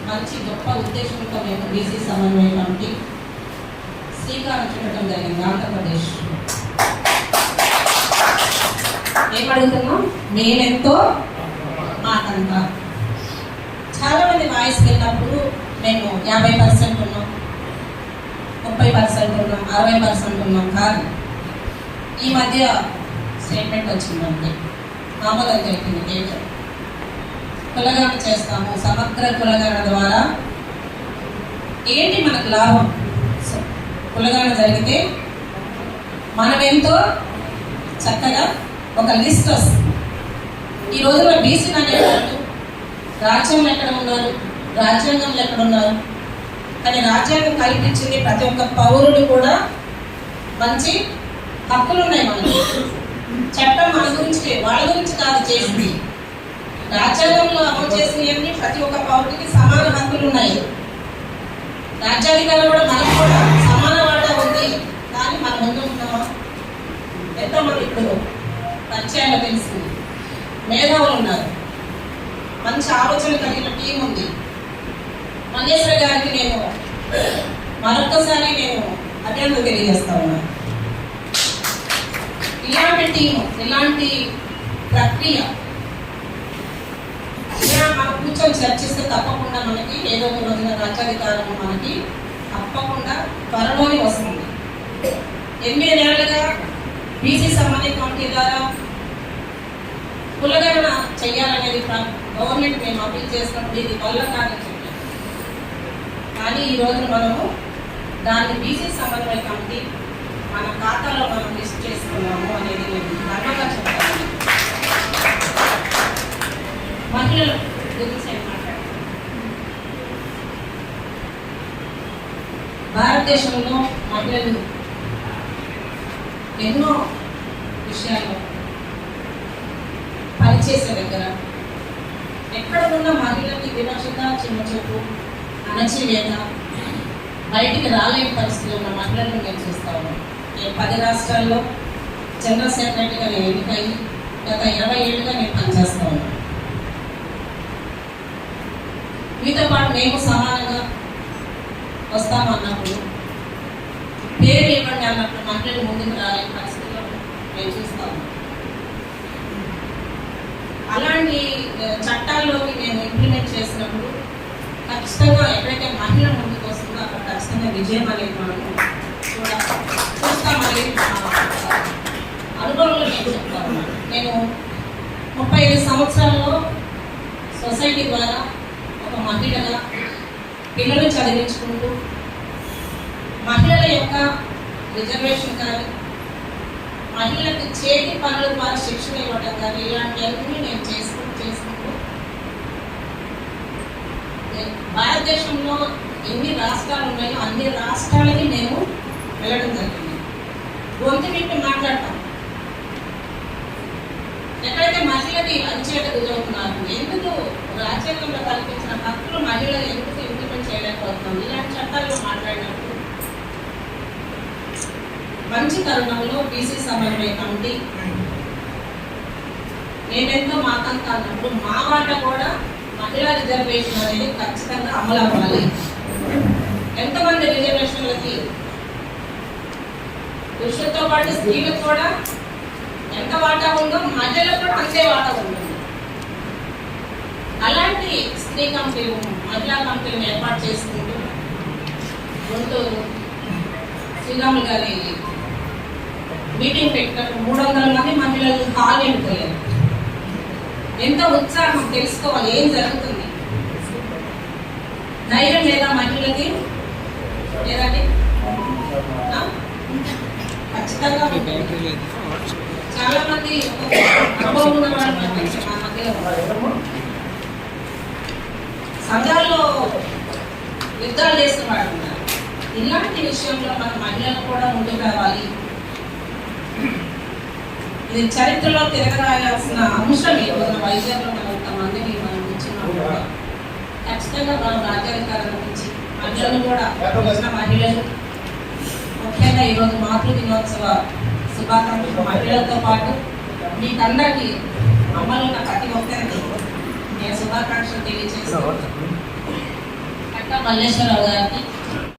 మంచి గొప్ప ఉద్దేశంతో మేము బీసీ సమన్వయ కమిటీ శ్రీకారం చుట్టడం జరిగింది ఆంధ్రప్రదేశ్. ఏమడుగుతున్నాం? మేమెంతో మాకంత. చాలా మంది వాయిస్ వెళ్ళినప్పుడు మేము 50% ఉన్నాం, 30% ఉన్నాం, 60% ఉన్నాం కాదు. ఈ మధ్య స్టేట్మెంట్ వచ్చిందంటే మామూలుగా జరిగింది డేట్. కులగణన చేస్తాము, సమగ్ర కులగణన ద్వారా ఏంటి మనకు లాభం? కులగణన జరిగితే మనమెంతో చక్కగా ఒక లిస్ట్ వస్తుంది. ఈ రోజుల్లో బీసీలు అనేవాళ్ళు రాజ్యంలో ఎక్కడ ఉన్నారు, రాజ్యాంగంలో ఎక్కడ ఉన్నారు? కానీ రాజ్యాంగం కల్పించింది ప్రతి ఒక్క పౌరుడు కూడా మంచి హక్కులు ఉన్నాయి. మనకి చట్టం మన గురించి వాళ్ళ గురించి కాదు చేసింది. రాజ్యాంగంలో అమలు చేసినవన్నీ ప్రతి ఒక్క పౌరుడికి సమాన హక్కులు ఉన్నాయి. రాజ్యాధికారులు కూడా మనకు కూడా సమాన వాటా ఉంది. కానీ మన ముందు ఉన్నామా? ఎంతోమంది ఇప్పుడు పరిచయాలు తెలిసింది, మేధావులు ఉన్నారు, మంచి ఆలోచన కలిగిన టీం ఉంది. మల్లేశ్వర గారికి నేను మరొకసారి అభినందనలు తెలియజేస్తా ఉన్నాను. ఇలాంటి టీము, ఇలాంటి ప్రక్రియ మనం కూర్చొని చర్చిస్తే తప్పకుండా మనకి ఏదో ఒక రోజున రాజ్యాధికారం మనకి తప్పకుండా త్వరలోనే వస్తుంది. 8 ఏళ్ళుగా బీసీ సమన్వయ కమిటీ ద్వారా కులగణన చేయాలనేది గవర్నమెంట్ మేము అప్పీల్ చేసినప్పుడు ఇది వల్ల కాదని చెప్పారు. కానీ ఈ రోజు మనము దాన్ని బీసీ సమన్వయ కమిటీ మన ఖాతాలో మనం లిస్ట్ చేసుకున్నాము అనేది నేను గర్వంగా చెప్తాను. మహిళల గురించి ఏం మాట్లాడారు? భారతదేశంలో మహిళలు ఎన్నో విషయాల్లో పనిచేసే దగ్గర ఎక్కడ ఉన్న మహిళలకి వివక్షత, చిన్న చూపు, అణచివేత, బయటికి రాలేని పరిస్థితిలో ఉన్న మహిళలను నేను చూస్తా ఉన్నాను. 10 రాష్ట్రాల్లో జనరల్ సెక్రటరీగా నేను ఎన్నికయ్యి గత 20 ఏళ్ళుగా నేను పనిచేస్తా ఉన్నాను. మీతో పాటు మేము సమానంగా వస్తామన్నప్పుడు, పేరు ఇవ్వండి అన్నప్పుడు మహిళలు ముందుకు రాలేని పరిస్థితిలో మేము చూస్తాము. అలాంటి చట్టాల్లోకి మేము ఇంప్లిమెంట్ చేసినప్పుడు ఖచ్చితంగా ఎక్కడైతే మహిళ ముందుకు వస్తుందో అక్కడ ఖచ్చితంగా విజయం అనేది మనము చూస్తామనేది అనుభవంలో నేను చెప్తాను. నేను 35 సంవత్సరాల్లో సొసైటీ ద్వారా ఒక మహిళగా పిల్లలు చదివించుకుంటూ మహిళల యొక్క రిజర్వేషన్ కానీ, మహిళలకు చేతి పనుల ద్వారా శిక్షణ ఇవ్వడం కానీ, ఇలాంటివన్నీ నేను చేసుకుంటూ భారతదేశంలో ఎన్ని రాష్ట్రాలు ఉన్నాయో అన్ని రాష్ట్రాలకి మేము వెళ్ళడం జరిగింది. గొంతు విప్పి మాట్లాడతాం. ఎక్కడైతే మహిళకి అణచివేత గురవుతున్నారు, ఎందుకు రాజ్యాంగంలో కల్పించిన హక్కులు మహిళలు ఎందుకు ఇంప్లిమెంట్ చేయలేకపోతున్నాం, ఇలాంటి చట్టాల్లో మాట్లాడినప్పుడు మంచి తరుణంలో బీసీ సమన్వయ కమిటీ మేమెంతో మాకంతా అన్నప్పుడు మా వాట కూడా మహిళా రిజర్వేషన్ అనేది ఖచ్చితంగా అమలు అవ్వాలి. ఎంతమంది రిజర్వేషన్లకి పురుషులతో పాటు స్త్రీలకు కూడా ఎంత వాటా ఉందో మహిళలకు కూడా అంతే వాటా ఉంటుంది. అలాంటి స్త్రీ కమిటీలు, మహిళా కమిటీలను ఏర్పాటు చేసుకుంటూ గుంటూరు శ్రీరాములు గారి మీటింగ్ పెట్టినప్పుడు 300 మంది మహిళలు హాల్ నిండిపోయారు. ఎంత ఉత్సాహం! తెలుసుకోవాలి ఏం జరుగుతుంది. ధైర్యం లేదా మహిళలకి? లేదండి, ఖచ్చితంగా చాలా మంది అనుభవం ఉన్న వాళ్ళు సంఘాల్లో యుద్ధాలు చేసిన వాళ్ళు ఉన్నారు. ఇలాంటి విషయంలో మన మహిళలు కూడా ముందుకు రావాలి. ఇది చరిత్రలో తిరగరాయాల్సిన అంశం. ఈ రోజున వైజాగ్లో మనం ఇంతమందిని మనం కూర్చున్నాం. ఖచ్చితంగా మనం రాజ్యాధికారం గురించి మహిళలు కూడా వచ్చిన మహిళలు ముఖ్యంగా ఈరోజు మాతృ దినోత్సవ శుభాకాంక్షలు మహిళలతో పాటు మీకందరికీ అమ్మలున్న ప్రతి ఒక్కరికి నేను శుభాకాంక్షలు తెలియజేస్తాను. మల్లేశ్వరరావు గారికి